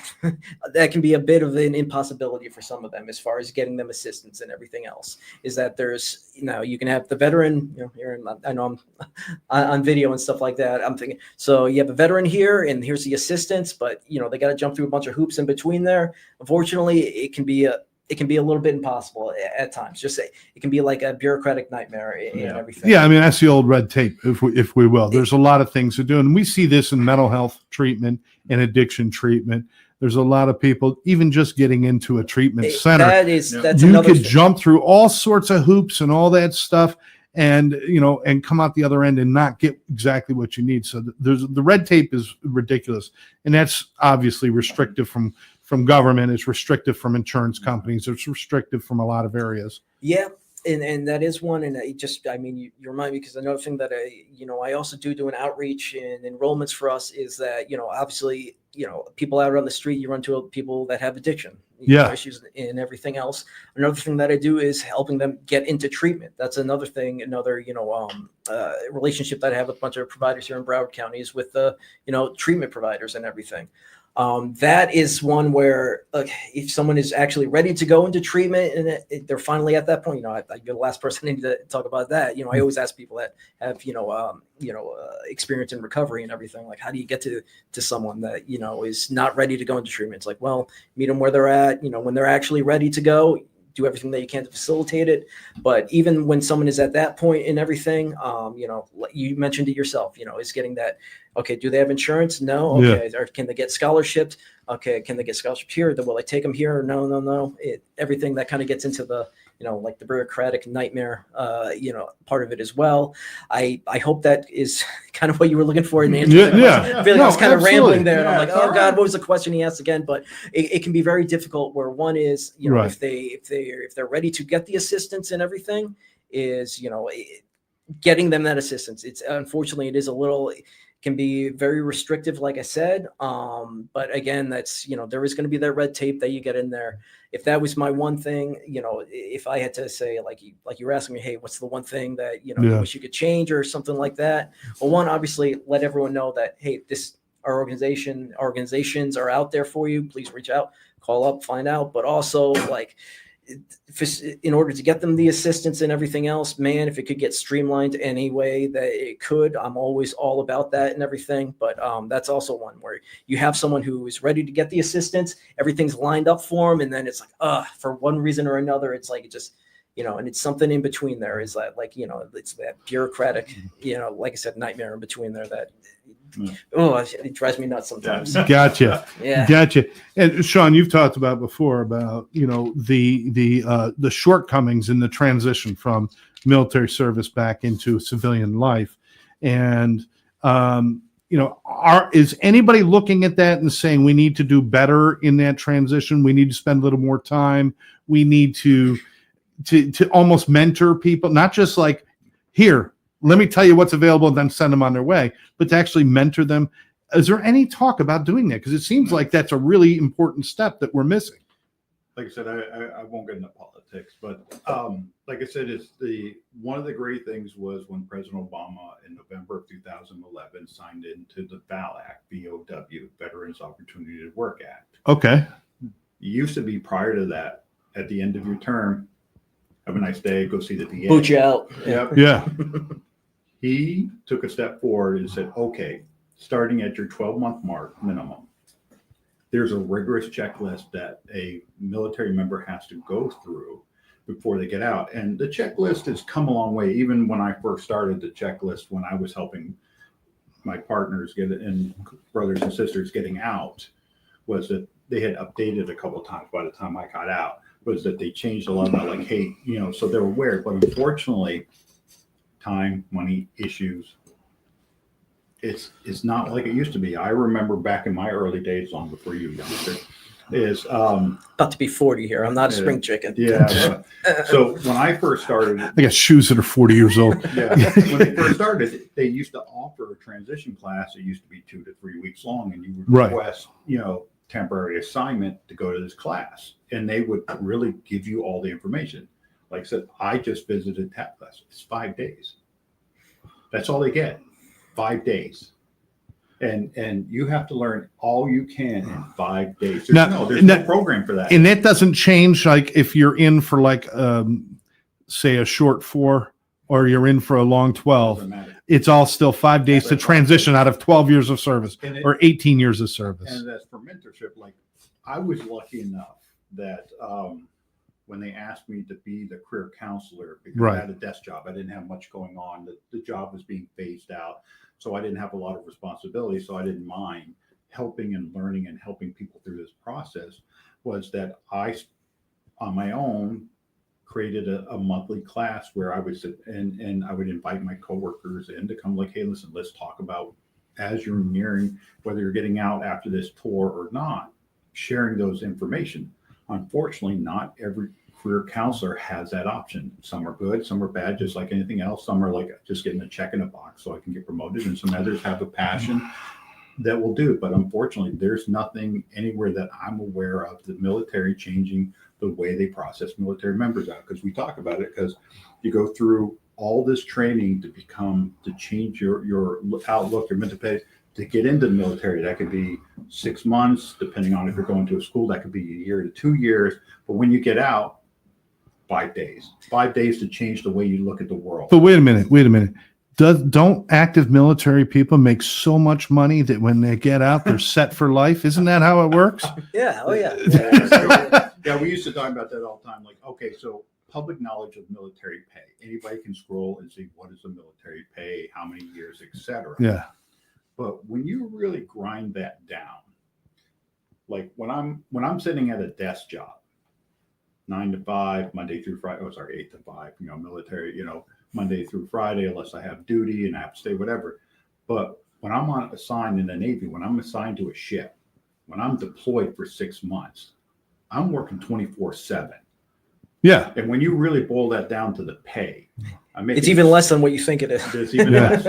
a bit of an impossibility for some of them as far as getting them assistance and everything else. Is that there's, you can have the veteran, here, I know I'm on video and stuff like that. I'm thinking, so you have a veteran here and here's the assistance, but they got to jump through a bunch of hoops in between there. Unfortunately, it can be a little bit impossible at times. Just say it can be like a bureaucratic nightmare and everything. Yeah, I mean that's the old red tape, if we will. There's a lot of things to do, and we see this in mental health treatment and addiction treatment. There's a lot of people even just getting into a treatment center. That's you another could thing. jump through all sorts of hoops and all that stuff, and and come out the other end and not get exactly what you need. So the red tape is ridiculous, and that's obviously restrictive from government. It's restrictive from insurance companies. It's restrictive from a lot of areas. Yeah. And that is one. And you remind me, because another thing that I also do an outreach and enrollments for us is that, obviously, people out on the street, you run to people that have addiction issues and everything else. Another thing that I do is helping them get into treatment. That's another thing, relationship that I have with a bunch of providers here in Broward County is with the, treatment providers and everything. That is one where if someone is actually ready to go into treatment and they're finally at that point, you're the last person I need to talk about that. I always ask people that have, experience in recovery and everything, like, how do you get to someone that, is not ready to go into treatment? It's like, well, meet them where they're at, when they're actually ready to go, do everything that you can to facilitate it. But even when someone is at that point and everything, you mentioned it yourself, is getting that, okay, do they have insurance? No. Okay. Or can they get scholarships? Okay. Can they get scholarships here? Will I take them here? No. Everything that kind of gets into the, like the bureaucratic nightmare, part of it as well. I hope that is kind of what you were looking for in the answer. I feel like I was kind of rambling there. And I'm like, oh God, what was the question he asked again? But it can be very difficult where one is, if they're ready to get the assistance and everything is, getting them that assistance. It's unfortunately, it is a little, can be very restrictive, like I said. But again, that's, there is going to be that red tape that you get in there. If that was my one thing, if I had to say, like you were asking me, hey, what's the one thing that, you wish you could change or something like that? Well, one, obviously let everyone know that, hey, our organizations are out there for you. Please reach out, call up, find out. But also, like, in order to get them the assistance and everything else, man, if it could get streamlined any way that it could, I'm always all about that and everything. But that's also one where you have someone who is ready to get the assistance, everything's lined up for them, and then it's like, for one reason or another, it's like it just, and it's something in between there. Is that, like, it's that bureaucratic, like I said, nightmare in between there that. It drives me nuts sometimes. Gotcha. Yeah. Gotcha. And Sean, you've talked about before about, the shortcomings in the transition from military service back into civilian life. And, is anybody looking at that and saying we need to do better in that transition? We need to spend a little more time. We need to almost mentor people, not just like, here, let me tell you what's available and then send them on their way, but to actually mentor them. Is there any talk about doing that? Because it seems like that's a really important step that we're missing. Like I said, I won't get into politics, but like I said, one of the great things was when President Obama in November of 2011 signed into the VAL Act, VOW, Veterans Opportunity to Work Act. Okay. It used to be prior to that, at the end of your term, have a nice day, go see the VA. Boot you out. Yep. Yeah. He took a step forward and said, okay, starting at your 12-month mark minimum, there's a rigorous checklist that a military member has to go through before they get out. And the checklist has come a long way. Even when I first started the checklist, when I was helping my partners get it and brothers and sisters getting out, was that they had updated a couple of times by the time I got out, was that they changed a lot about like, hey, so they were aware. But unfortunately, time, money, issues, it's not like it used to be. I remember back in my early days, long before you, youngster, is about to be 40 here. I'm not a spring chicken. Yeah. So when I first started, I got shoes that are 40 years old. yeah, when they first started, they used to offer a transition class. It used to be 2 to 3 weeks long, and you would request, temporary assignment to go to this class, and they would really give you all the information. Like I said, I just visited TAP class. It's 5 days. That's all they get. 5 days. And you have to learn all you can in 5 days. There's no program for that. And that doesn't change, like if you're in for like say a short 4 or you're in for a long 12. It's all still 5 days to transition out of 12 years of service or 18 years of service. And that's for mentorship. Like I was lucky enough that when they asked me to be the career counselor, because I had a desk job, I didn't have much going on. The job was being phased out. So I didn't have a lot of responsibility. So I didn't mind helping and learning and helping people through this process. Was that I, on my own, created a monthly class where I would sit and I would invite my coworkers in to come like, hey, listen, let's talk about as you're nearing, whether you're getting out after this tour or not, sharing those information. Unfortunately, not every career counselor has that option. Some are good, some are bad, just like anything else. Some are like just getting a check in a box so I can get promoted, and some others have a passion that will do it. But unfortunately, there's nothing anywhere that I'm aware of the military changing the way they process military members out. Because we talk about it, because you go through all this training to change your outlook, your mental pace, to get into the military. That could be 6 months, depending on if you're going to a school, that could be a year to 2 years. But when you get out, 5 days. 5 days to change the way you look at the world. But wait a minute. Don't active military people make so much money that when they get out, they're set for life? Isn't that how it works? Yeah. Oh, yeah. Yeah, we used to talk about that all the time. Like, okay, so public knowledge of military pay. Anybody can scroll and see what is the military pay, how many years, etc. Yeah. But when you really grind that down, like when I'm sitting at a desk job, 9 to 5, Monday through Friday. 8 to 5. Military. Monday through Friday, unless I have duty and I have to stay, whatever. But when I'm assigned in the Navy, when I'm assigned to a ship, when I'm deployed for 6 months, I'm working 24/7. Yeah. And when you really boil that down to the pay, it's even less than what you think it is. It's even less.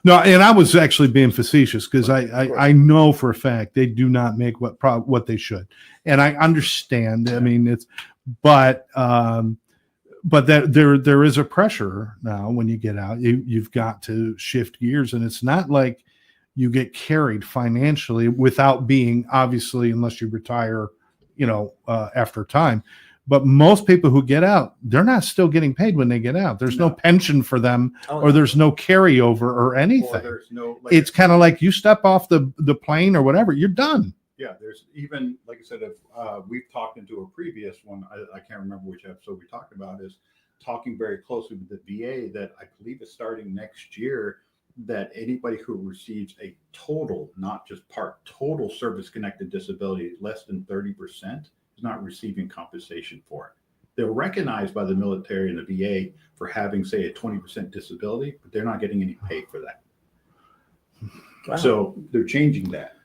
No, and I was actually being facetious, because I know for a fact they do not make what they should, and I understand. I mean, but that there is a pressure now when you get out. You've got to shift gears, and it's not like you get carried financially without being, obviously, unless you retire, after time. But most people who get out, they're not still getting paid when they get out. There's no pension for them, or there's no carryover or anything. There's no. It's kind of like you step off the plane or whatever, you're done. Yeah, there's even, like I said, if we've talked into a previous one, I can't remember which episode we talked about, is talking very closely with the VA that I believe is starting next year, that anybody who receives a total, not just total service-connected disability, less than 30%, is not receiving compensation for it. They're recognized by the military and the VA for having, say, a 20% disability, but they're not getting any pay for that. Wow. So they're changing that.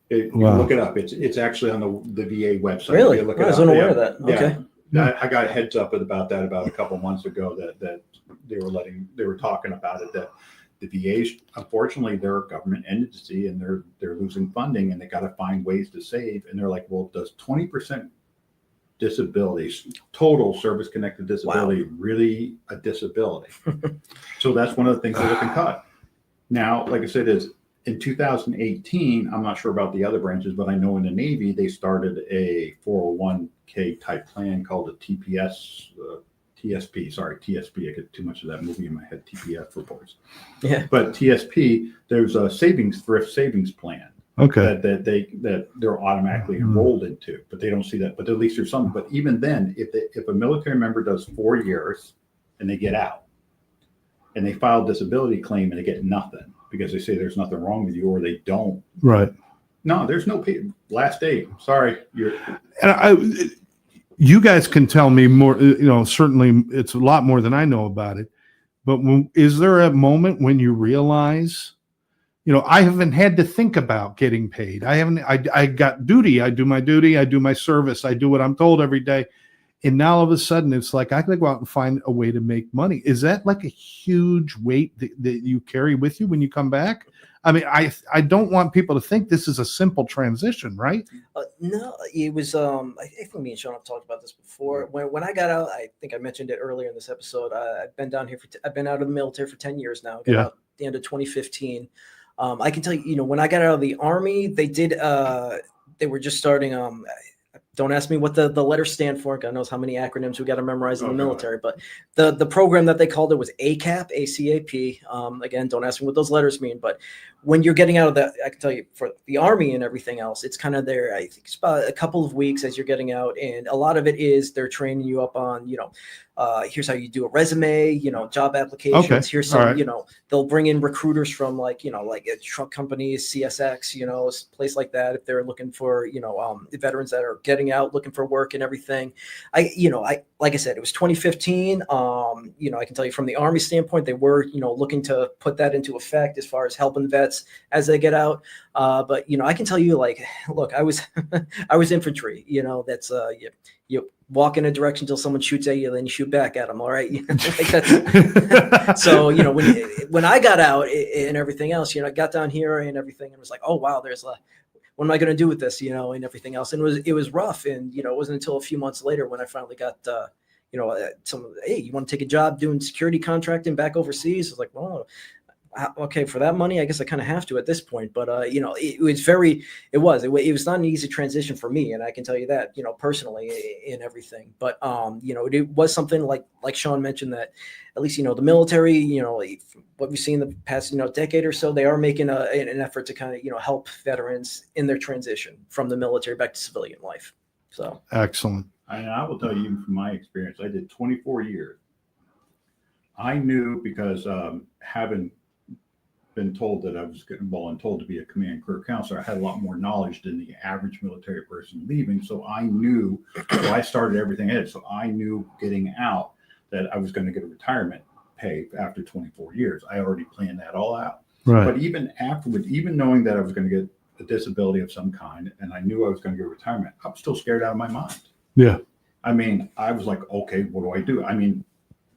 You can look it up. It's actually on the VA website. Really? I was unaware of that. Okay. Yeah. I got a heads up about that about a couple months ago that they were talking about it, that the VA, unfortunately, they're a government entity and they're losing funding, and they got to find ways to save. And they're like, well, does 20% disabilities, total service-connected disability, really a disability? So that's one of the things they're looking to cut. Now, like I said, is in 2018, I'm not sure about the other branches, but I know in the Navy, they started a 401k type plan called a TSP. Sorry, TSP. I get too much of that movie in my head. TPF reports. Yeah. But TSP, there's a thrift savings plan. Okay. That they're automatically enrolled into, but they don't see that. But at least there's something. But even then, if a military member does 4 years and they get out, and they file a disability claim and they get nothing because they say there's nothing wrong with you, or they don't. Right. No, there's no pay. Last day. Sorry, And you guys can tell me more. Certainly it's a lot more than I know about it. But is there a moment when you realize? I haven't had to think about getting paid. I got duty. I do my duty. I do my service. I do what I'm told every day. And now all of a sudden it's like, I got to go out and find a way to make money. Is that like a huge weight that you carry with you when you come back? I mean, I don't want people to think this is a simple transition, right? No, it was, I think me and Sean have talked about this before. When I got out, I think I mentioned it earlier in this episode. I've been down here I've been out of the military for 10 years now. Got out at the end of 2015. I can tell you, when I got out of the Army, they were just starting. Don't ask me what the letters stand for. God knows how many acronyms we got to memorize in the military. But the program that they called it was ACAP, ACAP. Again, don't ask me what those letters mean. But when you're getting out of that, I can tell you for the Army and everything else, it's kind of there. I think it's about a couple of weeks as you're getting out, and a lot of it is they're training you up on, here's how you do a resume, job applications. Okay. Here's some, Right. They'll bring in recruiters from like truck companies, CSX, a place like that. If they're looking for, veterans that are getting out, looking for work and everything. Like I said, it was 2015. I can tell you from the Army standpoint, they were, looking to put that into effect as far as helping the vets as they get out. But, I can tell you, like, look, I was infantry, that's, you walk in a direction until someone shoots at you, then you shoot back at them. All right. So, when I got out and everything else, I got down here and everything and was like, oh, wow, what am I going to do with this, and everything else. And it was rough. And, it wasn't until a few months later when I finally got, hey, you want to take a job doing security contracting back overseas? I was like, well, okay, for that money, I guess I kind of have to at this point. But, it was not an easy transition for me. And I can tell you that, personally in everything. But, it was something like Sean mentioned that at least, the military, what we've seen in the past, decade or so, they are making an effort to kind of, help veterans in their transition from the military back to civilian life. So Excellent. I will tell you, even from my experience, I did 24 years. I knew because having been told that I was getting told to be a command career counselor, I had a lot more knowledge than the average military person leaving. So I knew, I started everything ahead. So I knew getting out that I was going to get a retirement pay after 24 years. I already planned that all out. Right. But even afterwards, even knowing that I was going to get a disability of some kind, and I knew I was going to get retirement, I was still scared out of my mind. Yeah. I mean, I was like, okay, what do I do? I mean,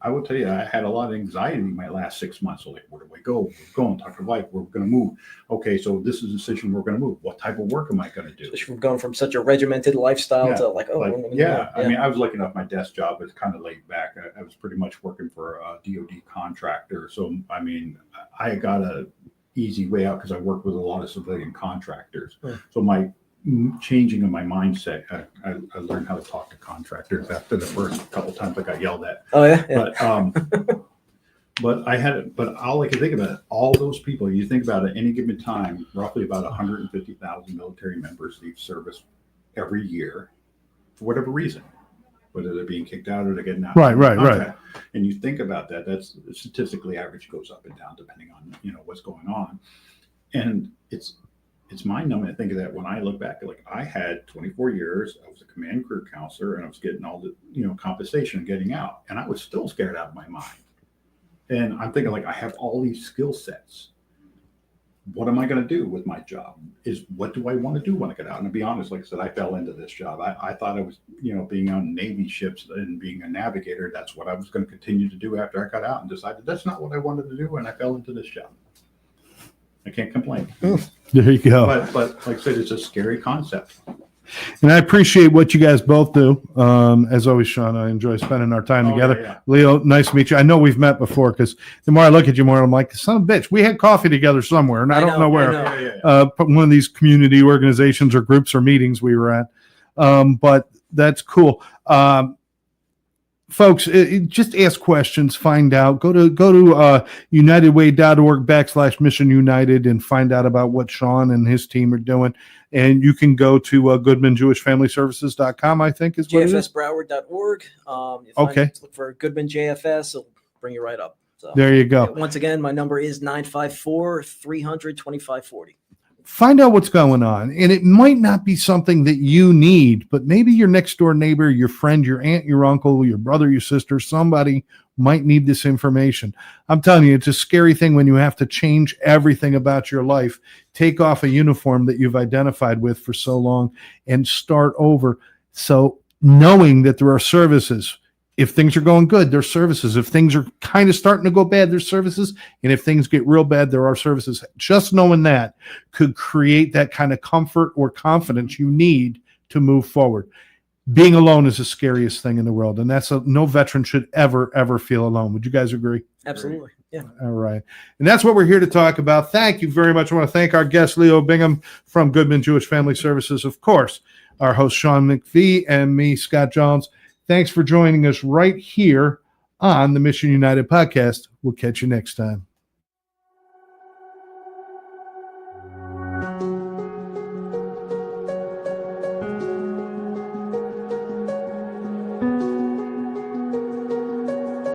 I will tell you, I had a lot of anxiety in my last 6 months. So like, where do I go? We're going, talk to wife, we're going to move. Okay, so this is the decision we're going to move. What type of work am I going to do? Especially from going from such a regimented lifestyle to like, I mean, I was lucky enough. My desk job was kind of laid back. I was pretty much working for a DoD contractor. So, I mean, I got a easy way out because I worked with a lot of civilian contractors. So my changing of my mindset, I learned how to talk to contractors after the first couple of times I got yelled at. Oh yeah. But all I can think about it, all those people, you think about it, at any given time, roughly about 150,000 military members leave service every year for whatever reason, whether they're being kicked out or they're getting out. Right. And you think about that, that's statistically average, goes up and down depending on, what's going on. And it's mind-numbing to think of that when I look back. Like, I had 24 years, I was a command career counselor, and I was getting all the, compensation getting out, and I was still scared out of my mind. And I'm thinking, like, I have all these skill sets. What am I going to do with my job? What do I want to do when I get out? And to be honest, like I said, I fell into this job. I thought I was, being on Navy ships and being a navigator, that's what I was going to continue to do after I got out, and decided that's not what I wanted to do, and I fell into this job. I can't complain. There you go. But like I said, it's a scary concept. And I appreciate what you guys both do. As always, Sean, I enjoy spending our time together. Yeah. Leo, nice to meet you. I know we've met before because the more I look at you, more I'm like, son of a bitch. We had coffee together somewhere, and I don't know where. One of these community organizations or groups or meetings we were at. But that's cool. folks, just ask questions, find out. Go to unitedway.org/Mission United and find out about what Sean and his team are doing. And you can go to GoodmanJewishFamilyServices.com, I think is what it is. JFSBroward.org. Okay. Look for Goodman JFS. It'll bring you right up. So, there you go. once again, my number is 954-300-2540. Find out what's going on. And it might not be something that you need, but maybe your next door neighbor, your friend, your aunt, your uncle, your brother, your sister, somebody might need this information. I'm telling you, it's a scary thing when you have to change everything about your life, take off a uniform that you've identified with for so long and start over. So knowing that there are services, if things are going good, there's services. If things are kind of starting to go bad, there's services. And if things get real bad, there are services. Just knowing that could create that kind of comfort or confidence you need to move forward. Being alone is the scariest thing in the world. And no veteran should ever feel alone. Would you guys agree? Absolutely. Yeah. All right. And that's what we're here to talk about. Thank you very much. I want to thank our guest, Leo Bingham from Goodman Jewish Family Services. Of course, our host, Sean McVie, and me, Scott Jones. Thanks for joining us right here on the Mission United podcast. We'll catch you next time.